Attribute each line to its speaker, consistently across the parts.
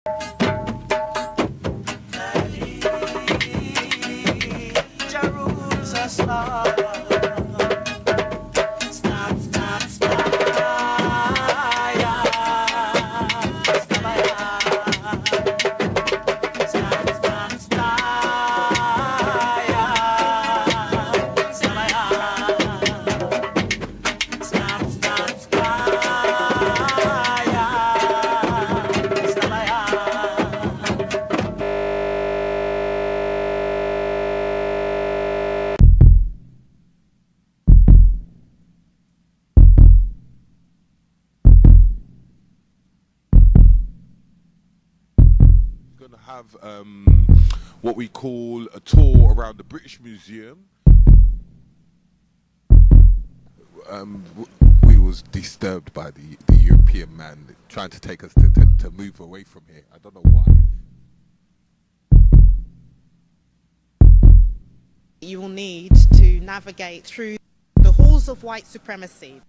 Speaker 1: Going to have what we call a tour around the British Museum. We was disturbed by the European man trying to take us to move away from here. I don't know why.
Speaker 2: You will need to navigate through the halls of white supremacy.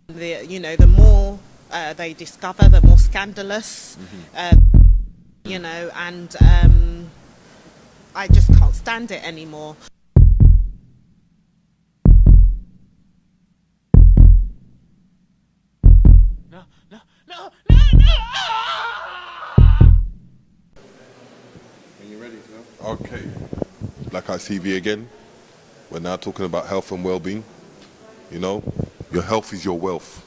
Speaker 2: The more they discover, the more scandalous, and I just can't stand it anymore.
Speaker 3: No.
Speaker 1: Are you ready to go? Okay. Black Eye TV again. We're now talking about health and well-being. You know, your health is your wealth.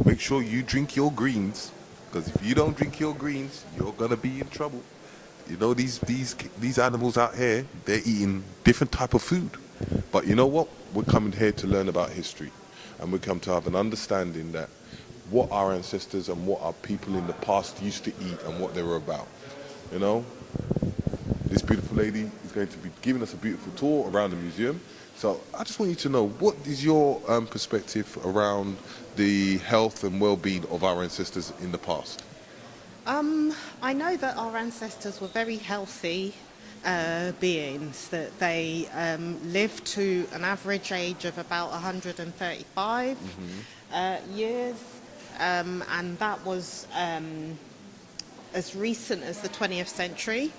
Speaker 1: Make sure you drink your greens, because if you don't drink your greens, you're gonna be in trouble. You know, these animals out here, they're eating different type of food. But you know what? We're coming here to learn about history, and we come to have an understanding that what our ancestors and what our people in the past used to eat and what they were about. You know, this beautiful lady is going to be giving us a beautiful tour around the museum. So I just want you to know, what is your perspective around the health and well-being of our ancestors in the past?
Speaker 2: I know that our ancestors were very healthy beings, that they lived to an average age of about 135 years, and that was as recent as the 20th century.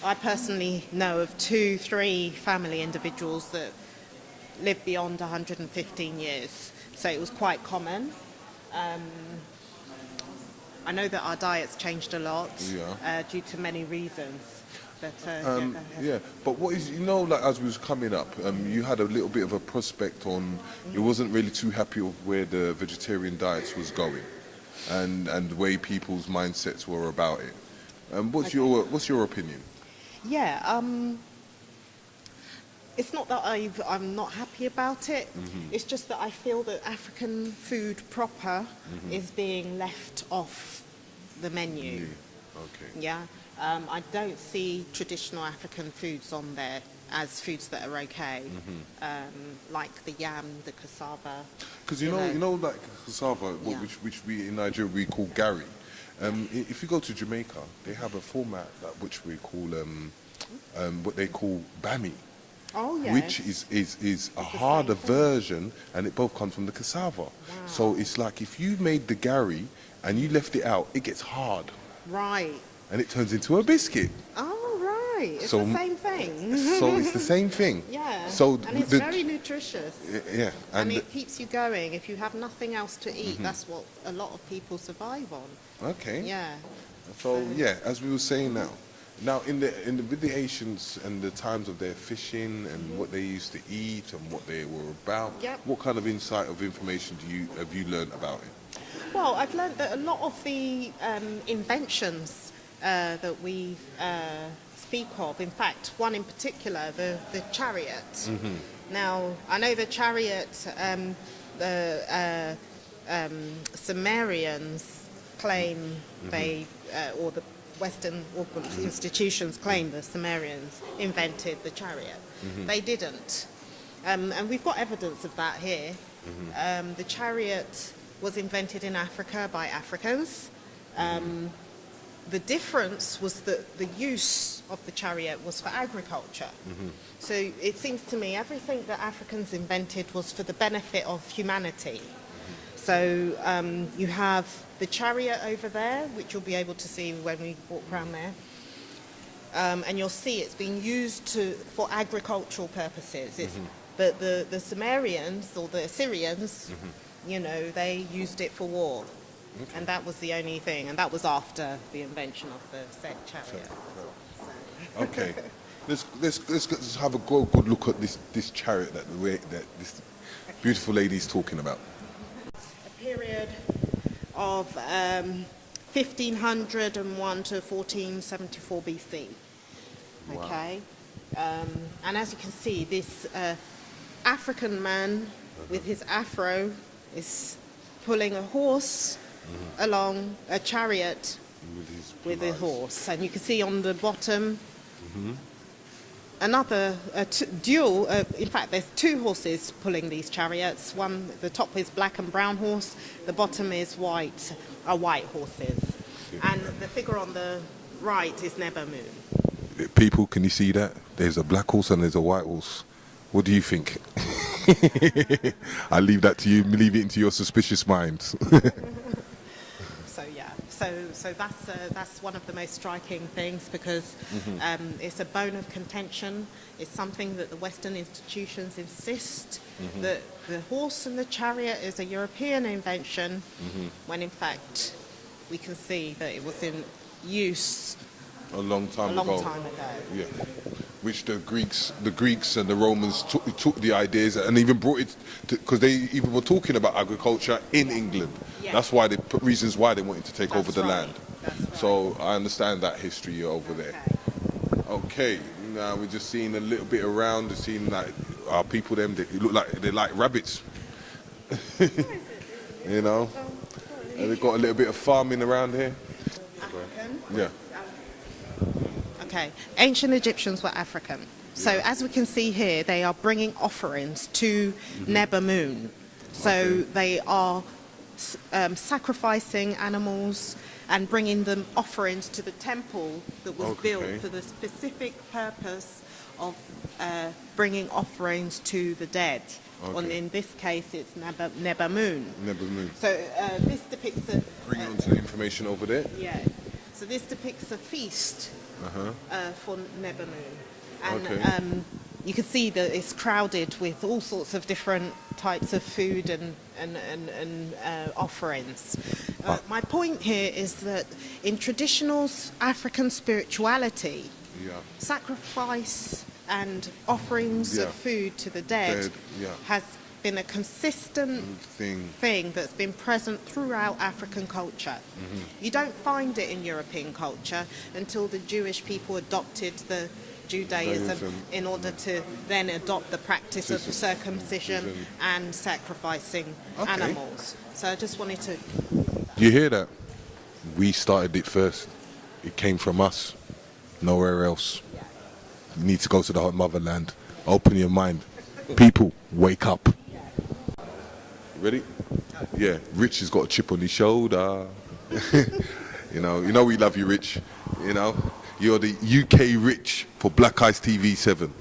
Speaker 2: I personally know of 2-3 family individuals that lived beyond 115 years, so it was quite common. I know that our diet's changed a lot due to many reasons. But,
Speaker 1: but what is, like as we was coming up, you had a little bit of a prospect on, you wasn't really too happy with where the vegetarian diets was going, and the way people's mindsets were about it. What's your opinion?
Speaker 2: Yeah, it's not that I'm not happy about it. It's just that I feel that African food proper is being left off the menu.
Speaker 1: Okay.
Speaker 2: Yeah. I don't see traditional African foods on there as foods that are okay, like the yam, the cassava.
Speaker 1: Because like cassava, which we in Nigeria we call gari. If you go to Jamaica, they have a format which we call what they call bami.
Speaker 2: Oh, yes.
Speaker 1: Which is a harder version, and it both comes from the cassava.
Speaker 2: Wow.
Speaker 1: So it's like if you made the gari and you left it out, it gets hard.
Speaker 2: Right.
Speaker 1: And it turns into a biscuit.
Speaker 2: Oh, right. It's the same thing.
Speaker 1: So it's the same thing.
Speaker 2: Yeah.
Speaker 1: So
Speaker 2: and it's very nutritious.
Speaker 1: Yeah.
Speaker 2: And it keeps you going. If you have nothing else to eat, that's what a lot of people survive on.
Speaker 1: Okay.
Speaker 2: Yeah.
Speaker 1: So yeah, as we were saying now in the with the Asians and the times of their fishing and what they used to eat and what they were about, what kind of insight of information have you learned about it?
Speaker 2: Well, I've learned that a lot of the inventions that we speak of, in fact, one in particular, the chariot. Now, I know the chariot, the Sumerians claim or the Western institutions claim the Sumerians invented the chariot. They didn't. And we've got evidence of that here. The chariot was invented in Africa by Africans. The difference was that the use of the chariot was for agriculture. So it seems to me everything that Africans invented was for the benefit of humanity. So you have the chariot over there, which you'll be able to see when we walk around there. And you'll see it's being used for agricultural purposes. But the Sumerians or the Assyrians, you know, they used it for war. Okay. And that was the only thing. And that was after the invention of the said chariot. So.
Speaker 1: Okay. Let's have a good look at this chariot that this beautiful lady is talking about.
Speaker 2: A period of 1501 to 1474 BC. Okay. Wow. And as you can see, this African man with his afro is pulling a horse along a chariot with a horse. And you can see on the bottom another dual, in fact there's two horses pulling these chariots. One, the top is black and brown horse, the bottom is white horses. And the figure on the right is Neber Moon.
Speaker 1: People, can you see that? There's a black horse and there's a white horse. What do you think? I leave that to you, leave it into your suspicious minds.
Speaker 2: So yeah, so that's one of the most striking things, because it's a bone of contention. It's something that the Western institutions insist that the horse and the chariot is a European invention, when in fact we can see that it was in use
Speaker 1: a long time ago. Yeah, which the Greeks and the Romans took the ideas and even brought it because they even were talking about agriculture in England. Yeah. That's why they put reasons why they wanted to take over the land. Right. So I understand that history over there. Okay, now we're just seeing a little bit around, seeing like our people, they look like they're like rabbits. You know, and they've got a little bit of farming around here.
Speaker 2: African?
Speaker 1: Yeah.
Speaker 2: Okay, ancient Egyptians were African. So as we can see here, they are bringing offerings to Neber Moon. So they are sacrificing animals and bringing them offerings to the temple that was built for the specific purpose of bringing offerings to the dead. And in this case, it's Neber Moon. Neber Moon. So this depicts a...
Speaker 1: Bring on to the information over there.
Speaker 2: Yeah. So this depicts a feast for Neber Moon. And you can see that it's crowded with all sorts of different types of food and offerings. My point here is that in traditional African spirituality, sacrifice and offerings of food to the dead has been a consistent thing that's been present throughout African culture. You don't find it in European culture until the Jewish people adopted the Judaism in order to then adopt the practice of circumcision and sacrificing animals. So I just wanted to...
Speaker 1: You hear that? We started it first. It came from us, nowhere else. You need to go to the motherland. Open your mind. People, wake up. Ready? Yeah, Rich has got a chip on his shoulder. You know we love you, Rich. You know, you're the UK Rich for Black Ice TV 7.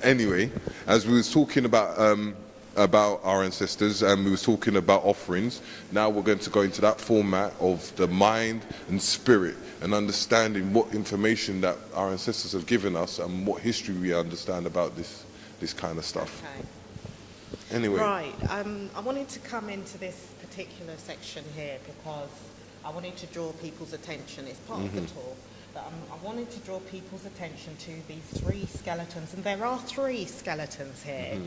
Speaker 1: Anyway, as we was talking about our ancestors and we was talking about offerings, now we're going to go into that format of the mind and spirit and understanding what information that our ancestors have given us and what history we understand about this kind of stuff.
Speaker 2: Okay.
Speaker 1: Anyway.
Speaker 2: Right, I wanted to come into this particular section here because I wanted to draw people's attention. It's part of the talk, but I wanted to draw people's attention to these three skeletons, and there are three skeletons here.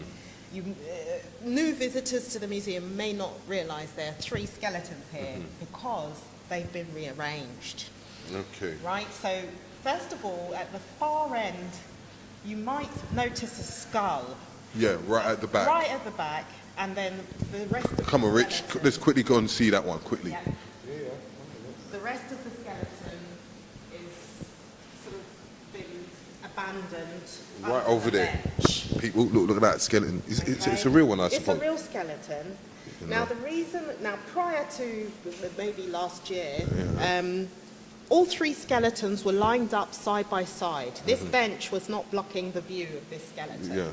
Speaker 2: New visitors to the museum may not realise there are three skeletons here because they've been rearranged.
Speaker 1: Okay.
Speaker 2: Right, so first of all, at the far end, you might notice a skull.
Speaker 1: Yeah, right at the back.
Speaker 2: Right at the back, and then the rest of
Speaker 1: Come on, Rich, let's quickly go and see that one, quickly.
Speaker 2: Yeah. The rest of the skeleton is sort of been abandoned.
Speaker 1: Right over there. People, look at that skeleton. It's a real one, I suppose.
Speaker 2: It's a real skeleton. Now, the reason, prior to maybe last year, all three skeletons were lined up side by side. This bench was not blocking the view of this skeleton.
Speaker 1: Yeah.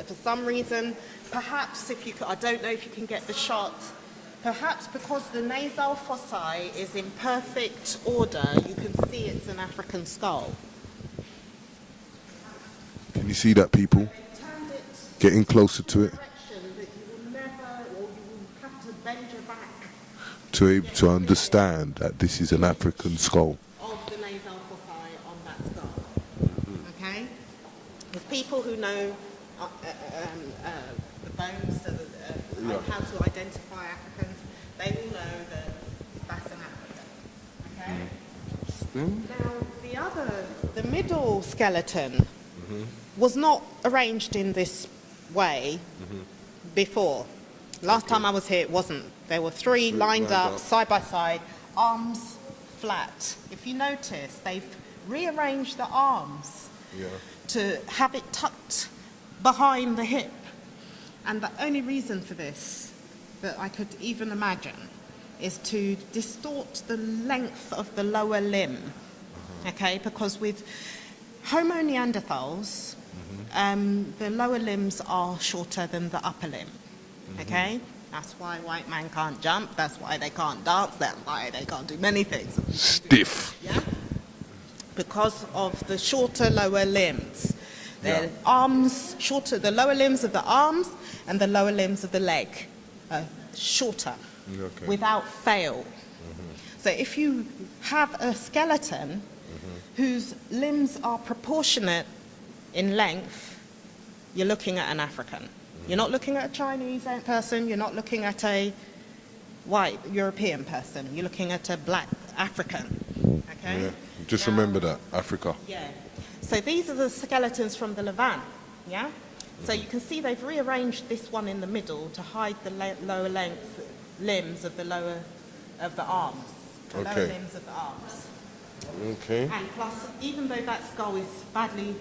Speaker 2: For some reason, perhaps if you could, I don't know if you can get the shot Perhaps because the nasal fossae is in perfect order, you can see it's an African skull.
Speaker 1: Can you see that, people?
Speaker 2: Turned it
Speaker 1: Getting closer to it,
Speaker 2: direction that you will never, or you will have to bend your back
Speaker 1: to able to understand that this is an African skull.
Speaker 2: of the nasal fossae on that skull. Okay? There's people who know the bones, so how to identify Africans, they will know that that's an African. Okay? Now, the middle skeleton was not arranged in this way before. Last time I was here, it wasn't. There were three lined up, side by side, arms flat. If you notice, they've rearranged the arms to have it tucked behind the hip. And the only reason for this that I could even imagine is to distort the length of the lower limb. Okay, because with Homo neanderthals, the lower limbs are shorter than the upper limb. Okay? That's why white man can't jump, that's why they can't dance, that's why they can't do many things.
Speaker 1: Stiff.
Speaker 2: Yeah? Because of the shorter lower limbs. The arms, shorter, the lower limbs of the arms and the lower limbs of the leg are shorter, without fail. So if you have a skeleton whose limbs are proportionate in length, you're looking at an African. You're not looking at a Chinese person, you're not looking at a white European person, you're looking at a black African. Okay?
Speaker 1: Yeah. Just remember that, Africa.
Speaker 2: Yeah. So these are the skeletons from the Levant, yeah? So you can see they've rearranged this one in the middle to hide the lower length limbs of the arms. The lower limbs of the arms.
Speaker 1: Okay.
Speaker 2: And plus, even though that skull is badly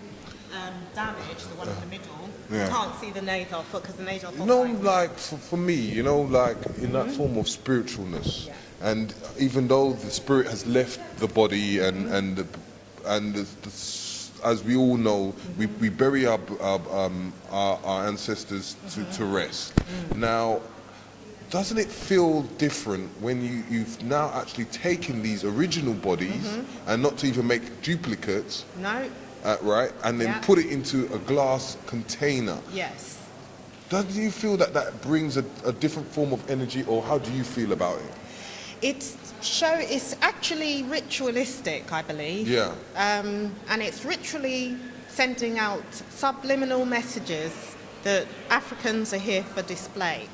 Speaker 2: damaged, the one in the middle, you can't see the nasal foot because the nasal foot.
Speaker 1: No, like for me, you know, like in that form of spiritualness, and even though the spirit has left the body, and as we all know, we bury our ancestors to rest. Now, doesn't it feel different when you've now actually taken these original bodies and not to even make duplicates?
Speaker 2: No.
Speaker 1: Right, and then put it into a glass container.
Speaker 2: Yes.
Speaker 1: Do you feel that that brings a different form of energy, or how do you feel about it?
Speaker 2: It's actually ritualistic, I believe.
Speaker 1: Yeah.
Speaker 2: And it's ritually sending out subliminal messages that Africans are here for display.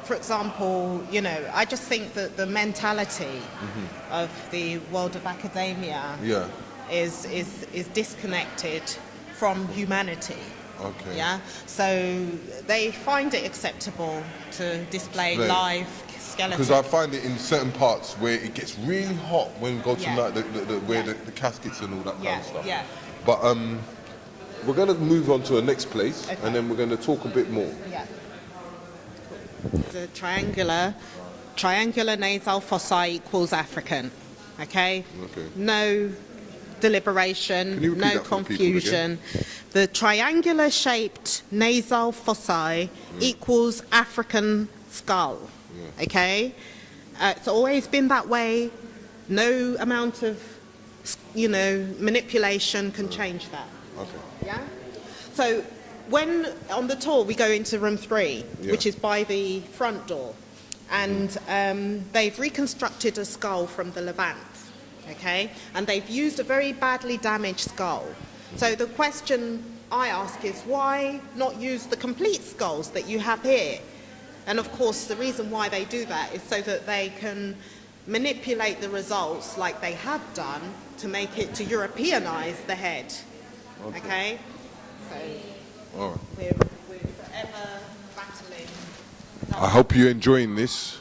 Speaker 2: For example, you know, I just think that the mentality of the world of academia is disconnected from humanity.
Speaker 1: Okay.
Speaker 2: Yeah. So they find it acceptable to display live skeletons.
Speaker 1: Because I find it in certain parts where it gets really hot when we go to like the caskets and all that kind of stuff. Yeah. But we're going to move on to the next place, and then we're going to talk a bit more.
Speaker 2: Yeah. The triangular nasal fossae equals African. Okay? No deliberation, no confusion. The triangular shaped nasal fossae equals African skull. Okay? It's always been that way. No amount of, manipulation can change that.
Speaker 1: Okay.
Speaker 2: Yeah? So when on the tour we go into room 3, which is by the front door, and they've reconstructed a skull from the Levant, okay? And they've used a very badly damaged skull. So the question I ask is, why not use the complete skulls that you have here? And of course, the reason why they do that is so that they can manipulate the results like they have done to make it, to Europeanize the head, okay? So we're forever battling.
Speaker 1: I hope you're enjoying this,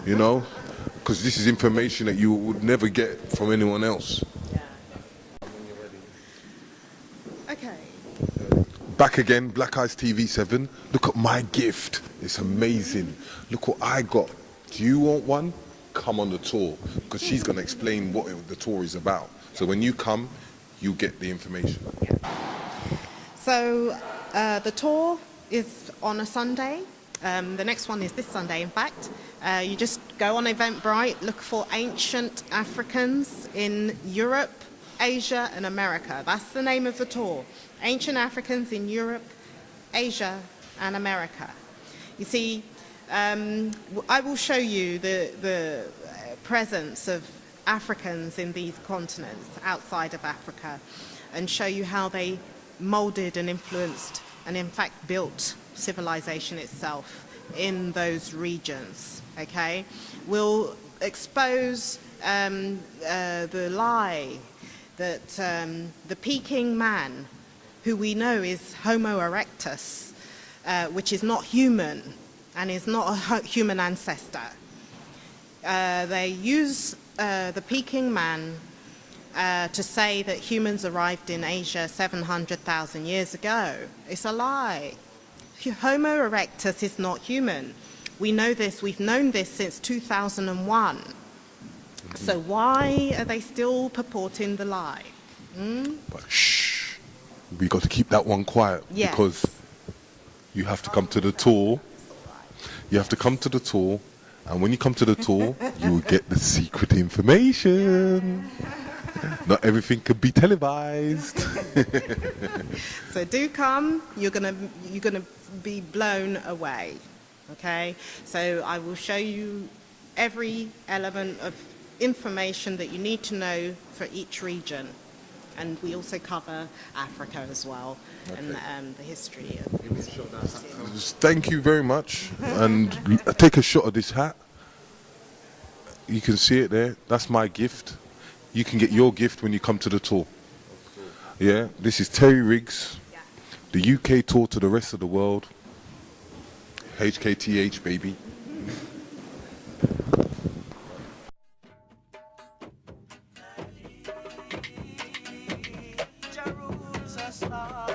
Speaker 1: because this is information that you would never get from anyone else.
Speaker 2: Yeah. Okay.
Speaker 1: Back again, Black Eyes TV 7. Look at my gift. It's amazing. Look what I got. Do you want one? Come on the tour, because she's going to explain what the tour is about. So when you come, you get the information.
Speaker 2: Yeah. So the tour is on a Sunday, The next one is this Sunday, in fact. You just go on Eventbrite, look for Ancient Africans in Europe, Asia and America. That's the name of the tour. Ancient Africans in Europe, Asia and America. You see, I will show you the presence of Africans in these continents outside of Africa and show you how they molded and influenced and in fact built civilization itself in those regions. Okay, we'll expose the lie that the Peking man, who we know is Homo erectus, which is not human and is not a human ancestor. They use the Peking man to say that humans arrived in Asia 700,000 years ago. It's a lie. Homo erectus is not human. We know this, we've known this since 2001. So why are they still purporting the lie?
Speaker 1: But shh, we got to keep that one quiet,
Speaker 2: Yes.
Speaker 1: because you have to come to the tour. You have to come to the tour, and when you come to the tour, you will get the secret information. Not everything can be televised.
Speaker 2: So do come. You're gonna be blown away. Okay. So I will show you every element of information that you need to know for each region, and we also cover Africa as well, and the history of.
Speaker 1: Thank you very much, and take a shot of this hat. You can see it there. That's my gift. You can get your gift when you come to the tour. Yeah, this is Terry Riggs, the UK tour to the rest of the world. HKTH, baby.
Speaker 3: Jerusalem.